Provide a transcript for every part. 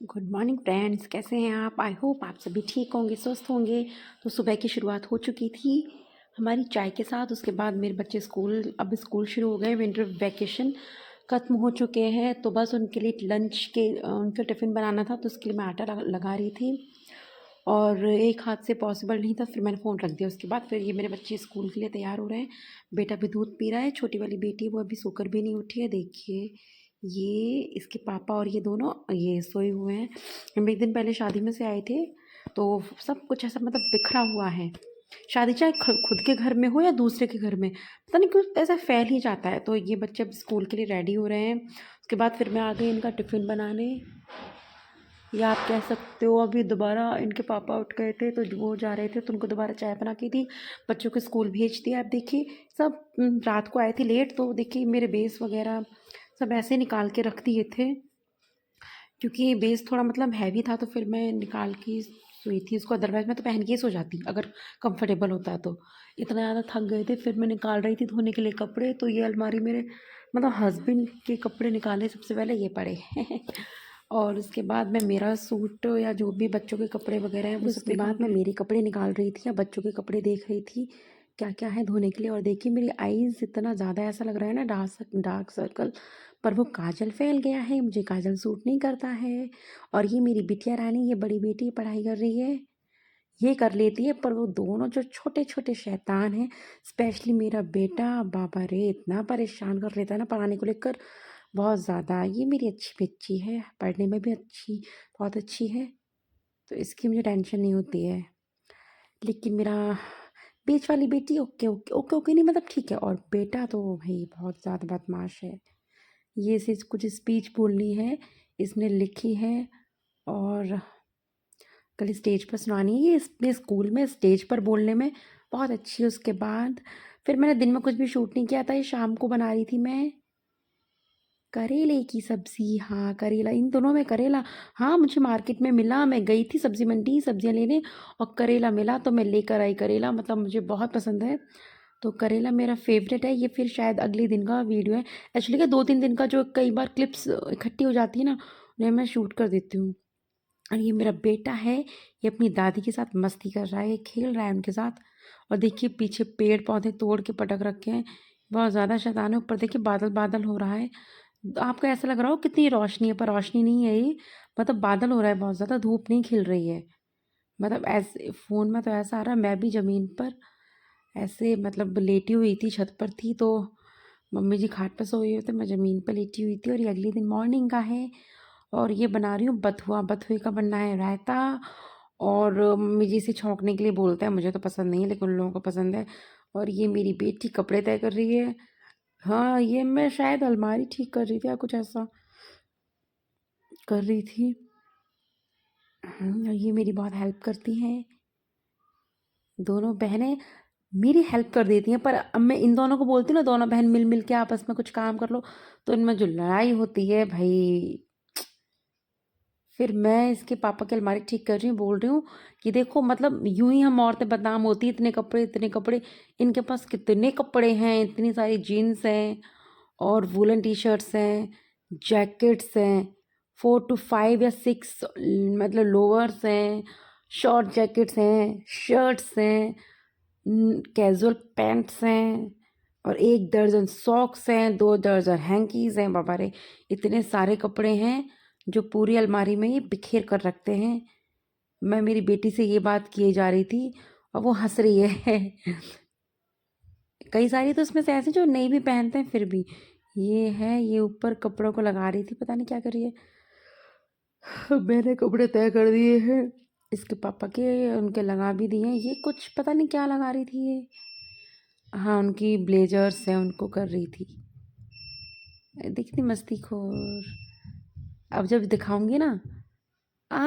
Good morning friends, कैसे हैं आप? आई होप आप सभी ठीक होंगे, स्वस्थ होंगे। तो सुबह की शुरुआत हो चुकी थी हमारी चाय के साथ। उसके बाद मेरे बच्चे अब स्कूल शुरू हो गए, विंटर वैकेशन ख़त्म हो चुके हैं। तो बस उनके लिए लंच के उनका टिफ़िन बनाना था, तो उसके लिए मैं आटा लगा रही थी और एक हाथ से पॉसिबल नहीं था। फिर मैंने फ़ोन रख दिया। उसके बाद फिर ये मेरे बच्चे स्कूल के लिए तैयार हो रहे हैं। बेटा भी दूध पी रहा है, छोटी वाली बेटी वो अभी सोकर भी नहीं उठी है। देखिए, ये इसके पापा और ये दोनों ये सोए हुए हैं। हम एक दिन पहले शादी में से आए थे, तो सब कुछ ऐसा मतलब बिखरा हुआ है। शादी चाहे खुद के घर में हो या दूसरे के घर में, पता नहीं क्यों ऐसा फैल ही जाता है। तो ये बच्चे अब स्कूल के लिए रेडी हो रहे हैं। उसके बाद फिर मैं आ गई इनका टिफ़िन बनाने, या आप कह सकते हो अभी दोबारा इनके पापा उठ गए थे, तो वो जा रहे थे, तो उनको दोबारा चाय बना के दी, बच्चों को स्कूल भेज दिया। अब देखिए सब रात को आए थे लेट, तो देखिए मेरे बेस वगैरह सब ऐसे निकाल के रख दिए थे, क्योंकि ये बेस थोड़ा मतलब हैवी था, तो फिर मैं निकाल के सोई थी उसको। अदरवाइज़ मैं तो पहन के ही सो जाती अगर कंफर्टेबल होता तो। इतना ज़्यादा थक गए थे। फिर मैं निकाल रही थी धोने के लिए कपड़े, तो ये अलमारी मेरे मतलब हस्बैंड के कपड़े निकाले सबसे पहले ये पड़े और उसके बाद मैं मेरा सूट या जो भी बच्चों के कपड़े वगैरह हैं वो सब उसके बाद मैं मेरे कपड़े निकाल रही थी या बच्चों के कपड़े देख रही थी क्या क्या है धोने के लिए। और देखिए मेरी आईज़ इतना ज़्यादा ऐसा लग रहा है ना, डार्क सर्कल, पर वो काजल फैल गया है, मुझे काजल सूट नहीं करता है। और ये मेरी बिटिया रानी, ये बड़ी बेटी पढ़ाई कर रही है, ये कर लेती है, पर वो दोनों जो छोटे छोटे शैतान हैं, स्पेशली मेरा बेटा, बाबा रे इतना परेशान कर लेता है ना पढ़ाने को लेकर, बहुत ज़्यादा। ये मेरी अच्छी बच्ची है, पढ़ने में भी अच्छी, बहुत अच्छी है, तो इसकी मुझे टेंशन नहीं होती है। लेकिन मेरा बीच वाली बेटी ओके ओके ओके ओके नहीं, मतलब ठीक है। और बेटा तो भाई बहुत ज़्यादा बदमाश है। ये सिर्फ कुछ स्पीच बोलनी है, इसने लिखी है और कल स्टेज पर सुनानी है। ये इसमें स्कूल में स्टेज पर बोलने में बहुत अच्छी है। उसके बाद फिर मैंने दिन में कुछ भी शूट नहीं किया था, ये शाम को बना रही थी मैं करेले की सब्ज़ी। हाँ, करेला, इन दोनों में करेला। हाँ, मुझे मार्केट में मिला, मैं गई थी सब्ज़ी मंडी सब्ज़ियाँ लेने और करेला मिला, तो मैं लेकर आई करेला। मतलब मुझे बहुत पसंद है, तो करेला मेरा फेवरेट है। ये फिर शायद अगले दिन का वीडियो है। एक्चुअली क्या 2-3 दिन का जो कई बार क्लिप्स इकट्ठी हो जाती है ना, उन्हें मैं शूट कर देती हूँ। और ये मेरा बेटा है, ये अपनी दादी के साथ मस्ती कर रहा है, ये खेल रहा है उनके साथ। और देखिए पीछे पेड़ पौधे तोड़ के पटक रखे हैं, बहुत ज़्यादा शैतान है। ऊपर देखिए बादल बादल हो रहा है, आपको ऐसा लग रहा हो कितनी रोशनी है, पर रोशनी नहीं है ये, मतलब बादल हो रहा है बहुत ज़्यादा, धूप नहीं खिल रही है। मतलब ऐसे फ़ोन में तो ऐसा आ रहा है, मैं भी ज़मीन पर ऐसे मतलब लेटी हुई थी, छत पर थी, तो मम्मी जी खाट पर सोई हुई थे, मैं ज़मीन पर लेटी हुई थी। और ये अगले दिन मॉर्निंग का है और ये बना रही हूँ बथुआ। बथुए का बनना है रायता, और मम्मी जी इसे छौंकने के लिए बोलते हैं, मुझे तो पसंद नहीं है लेकिन उन लोगों को पसंद है। और ये मेरी बेटी कपड़े तय कर रही है। हाँ, ये मैं शायद अलमारी ठीक कर रही थी या कुछ ऐसा कर रही थी। ये मेरी बहुत हेल्प करती हैं, दोनों बहनें मेरी हेल्प कर देती हैं। पर अब मैं इन दोनों को बोलती हूँ ना, दोनों बहन मिल मिल के आपस में कुछ काम कर लो, तो इनमें जो लड़ाई होती है भाई। फिर मैं इसके पापा की अलमारी ठीक कर रही हूँ, बोल रही हूँ कि देखो मतलब यूं ही हम औरतें बदनाम होती, इतने कपड़े इतने कपड़े, इनके पास कितने कपड़े हैं, इतनी सारी जीन्स हैं और वूलन टी शर्ट्स हैं, जैकेट्स हैं, 4 to 5 या 6 मतलब लोअर्स हैं, शॉर्ट जैकेट्स हैं, शर्ट्स हैं, कैजुअल पैंट्स हैं, और 1 दर्जन सॉक्स हैं, 2 दर्जन हैंकीज हैं। बाबा रे इतने सारे कपड़े हैं जो पूरी अलमारी में ये बिखेर कर रखते हैं। मैं मेरी बेटी से ये बात किए जा रही थी और वो हंस रही है कई सारी तो उसमें से ऐसे जो नहीं भी पहनते हैं फिर भी। ये है, ये ऊपर कपड़ों को लगा रही थी, पता नहीं क्या कर रही है। मैंने कपड़े तय कर दिए हैं इसके पापा के, उनके लगा भी दिए हैं। ये कुछ पता नहीं क्या लगा रही थी ये, हाँ उनकी ब्लेजर्स हैं उनको कर रही थी, दिखती मस्तीखोर। अब जब दिखाऊंगी ना,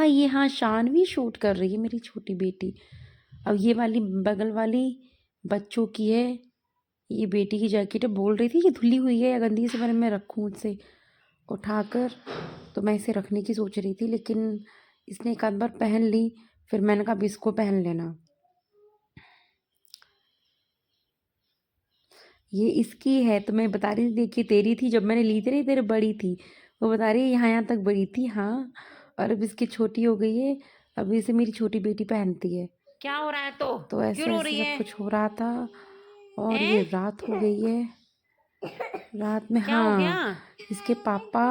ये हाँ शानवी शूट कर रही है मेरी छोटी बेटी। अब ये वाली बगल वाली बच्चों की है, ये बेटी की जैकेट है। बोल रही थी ये धुली हुई है या गंदी से, मैं रखूँ उसे उठाकर, तो मैं इसे रखने की सोच रही थी, लेकिन इसने एक आध बार पहन ली, फिर मैंने कहा अब इसको पहन लेना। ये इसकी है, तो मैं बता रही थी देखिए तेरी थी जब मैंने ली थी ना, तेरे बड़ी थी, वो बता रही है यहाँ यहाँ तक बड़ी थी। हाँ, और अब इसकी छोटी हो गई है, अभी इसे मेरी छोटी बेटी पहनती है। क्या हो रहा है? तो तो क्यों ऐसे रो ऐसे रही सब है? कुछ हो रहा था और ये हैं? रात हो गई है। रात में क्या हो गया? हाँ, इसके पापा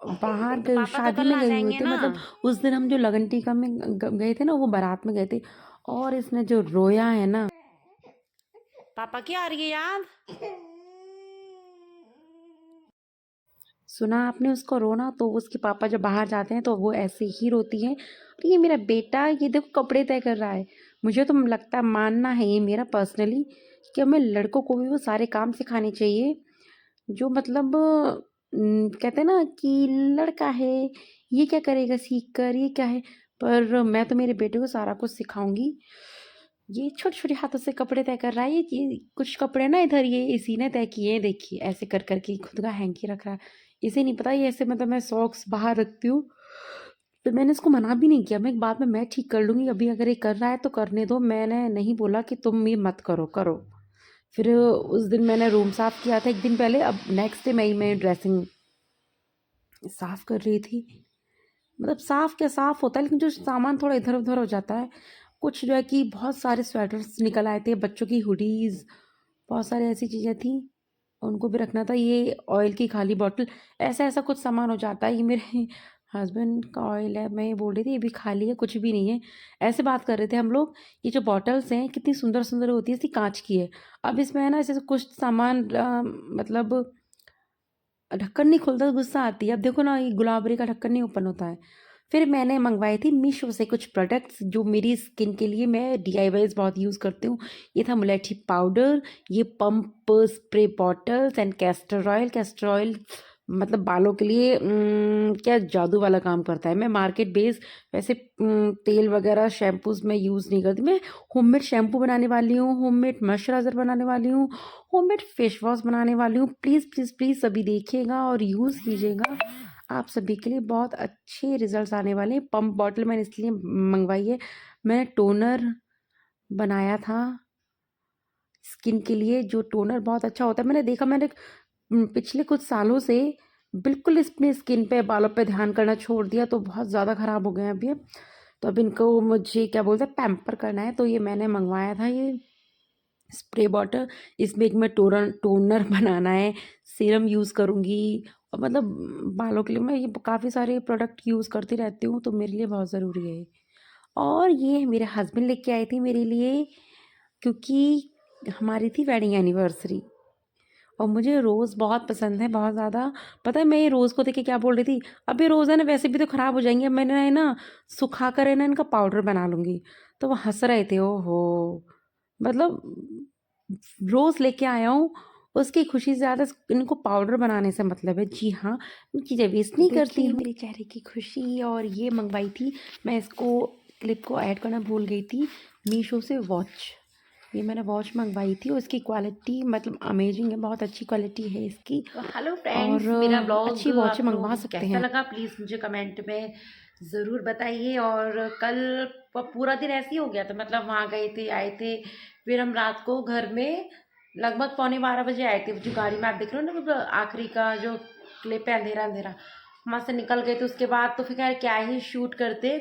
बाहर तो पापा तो शादी कल में आ गए हुए जाएंगे थे, ना। मतलब उस दिन हम जो लगन टीका में गए थे ना, वो बारात में गए थे। और इसने जो रोया है ना, पापा की आ रही है याद? सुना आपने उसको रोना? तो उसके पापा जब बाहर जाते हैं तो वो ऐसे ही रोती है। और ये मेरा बेटा, ये देखो कपड़े तय कर रहा है। मुझे तो लगता है, मानना है ये मेरा पर्सनली, कि हमें लड़कों को भी वो सारे काम सिखाने चाहिए जो मतलब कहते हैं ना कि लड़का है, ये क्या करेगा सीख कर, ये क्या है। पर मैं तो मेरे बेटे को सारा कुछ सिखाऊंगी। ये छोटे छोटे हाथों से कपड़े तय कर रहा है। ये कुछ कपड़े ना इधर ये इसी ने तय किए हैं, देखिए ऐसे कर करके खुद का हैंकी रख रहा है। इसे नहीं पता ये ऐसे, मतलब मैं सॉक्स बाहर रखती हूँ तो मैंने इसको मना भी नहीं किया। मैं एक बाद में मैं ठीक कर लूंगी, अभी अगर ये कर रहा है तो करने दो। मैंने नहीं बोला कि तुम ये मत करो, करो। फिर उस दिन मैंने रूम साफ किया था एक दिन पहले, अब नेक्स्ट डे मैं ड्रेसिंग साफ कर रही थी। मतलब साफ क्या साफ होता है, लेकिन जो सामान थोड़ा इधर उधर हो जाता है। कुछ जो है कि बहुत सारे स्वेटर्स निकल आए थे, बच्चों की हुडीज, बहुत सारी ऐसी चीज़ें थी, उनको भी रखना था। ये ऑयल की खाली बॉटल, ऐसा ऐसा कुछ सामान हो जाता है। ये मेरे हस्बैंड का ऑयल है, मैं ये बोल रही थी ये भी खाली है, कुछ भी नहीं है। ऐसे बात कर रहे थे हम लोग। ये जो बॉटल्स हैं कितनी सुंदर सुंदर होती है, इसकी कांच की है। अब इसमें है ना ऐसे कुछ सामान मतलब ढक्कन नहीं खुलता तो गुस्सा आती है। अब देखो ना, ये गुलाबरी का ढक्कन नहीं ओपन होता है। फिर मैंने मंगवाई थी मीशो से कुछ प्रोडक्ट्स जो मेरी स्किन के लिए मैं डीआईवाईज बहुत यूज़ करती हूँ। ये था मुलेठी पाउडर, ये pump spray bottles and castor oil मतलब बालों के लिए क्या जादू वाला काम करता है। मैं मार्केट बेस वैसे तेल वगैरह शैम्पूज में यूज़ नहीं करती। मैं होममेड शैम्पू बनाने वाली हूँ, होममेड मॉइस्चराइज़र बनाने वाली हूँ, होममेड फेस वॉश बनाने वाली हूँ। प्लीज़ प्लीज़ प्लीज़ सभी देखिएगा और यूज़ कीजिएगा, आप सभी के लिए बहुत अच्छे रिजल्ट्स आने वाले हैं। पंप बॉटल मैंने इसलिए मंगवाई है, मैंने टोनर बनाया था स्किन के लिए, जो टोनर बहुत अच्छा होता है। मैंने देखा, मैंने पिछले कुछ सालों से बिल्कुल अपनी स्किन पे बालों पे ध्यान करना छोड़ दिया, तो बहुत ज़्यादा ख़राब हो गए हैं अभी। तो अब इनको मुझे क्या बोलते हैं पैम्पर करना है, तो ये मैंने मंगवाया था ये स्प्रे बॉटल। इसमें एक मैं टोनर बनाना है, सीरम यूज़ करूँगी। और मतलब बालों के लिए मैं ये काफ़ी सारे प्रोडक्ट यूज़ करती रहती हूँ, तो मेरे लिए बहुत ज़रूरी है। और ये मेरे हस्बैंड लेके आए थे मेरे लिए, क्योंकि हमारी थी वेडिंग एनिवर्सरी और मुझे रोज़ बहुत पसंद है, बहुत ज़्यादा। पता है मैं ये रोज़ को देख के क्या बोल रही थी, अब ये रोज़ है ना वैसे भी तो ख़राब हो जाएंगे, अब मैंने ना सुखा कर है ना इनका पाउडर बना लूँगी। तो वो हंस रहे थे, ओहो मतलब रोज़ लेके आया हूँ, उसकी खुशी से ज़्यादा इनको पाउडर बनाने से मतलब है। जी हाँ, मैं चीज़ें वेस्ट नहीं करती हूँ। मेरे चेहरे की खुशी। और ये मंगवाई थी, मैं इसको क्लिप को ऐड करना भूल गई थी, मीशो से वॉच। ये मैंने वॉच मंगवाई थी और इसकी क्वालिटी मतलब अमेजिंग है, बहुत अच्छी क्वालिटी है इसकी। तो हेलो फ्रेंड्स, और मेरा ब्लॉग अच्छी वॉच आप मंगवा लोगों को सकते कैसा हैं। लगा प्लीज़ मुझे कमेंट में ज़रूर बताइए। और कल पूरा दिन ऐसे ही हो गया था, मतलब वहाँ गए थे आए थे, फिर हम रात को घर में लगभग 11:45 बजे आए थे। जो गाड़ी में आप देख रहे हो ना, मतलब आखिरी का जो क्लिप है, अंधेरा अंधेरा, वहाँ से निकल गए थे। उसके बाद तो फिर खैर क्या ही शूट करते,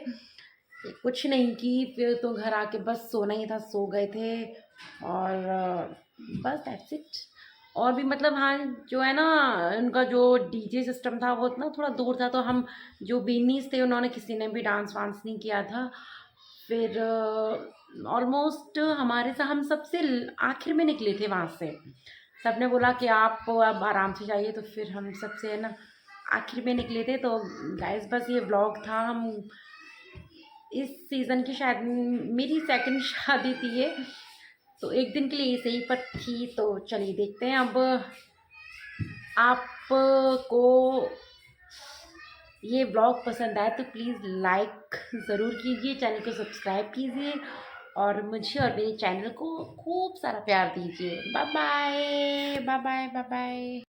कुछ नहीं की। फिर तो घर आके बस सोना ही था, सो गए थे। और बस दैट्स इट। और भी मतलब हाँ, जो है ना उनका जो डीजे सिस्टम था वो ना थोड़ा दूर था, तो हम जो बीनीस थे उन्होंने किसी ने भी डांस वांस नहीं किया था। फिर ऑलमोस्ट हमारे साथ हम सबसे आखिर में निकले थे वहाँ से। सबने बोला कि आप अब आराम से जाइए, तो फिर हम सबसे है ना आखिर में निकले थे। तो गाइस बस ये व्लॉग था। हम इस सीज़न की शायद मेरी सेकंड शादी थी ये, तो एक दिन के लिए सही पर थी। तो चलिए देखते हैं अब। आपको ये ब्लॉग पसंद आए तो प्लीज़ लाइक ज़रूर कीजिए, चैनल को सब्सक्राइब कीजिए और मुझे और मेरे चैनल को खूब सारा प्यार दीजिए। Bye bye bye bye bye bye.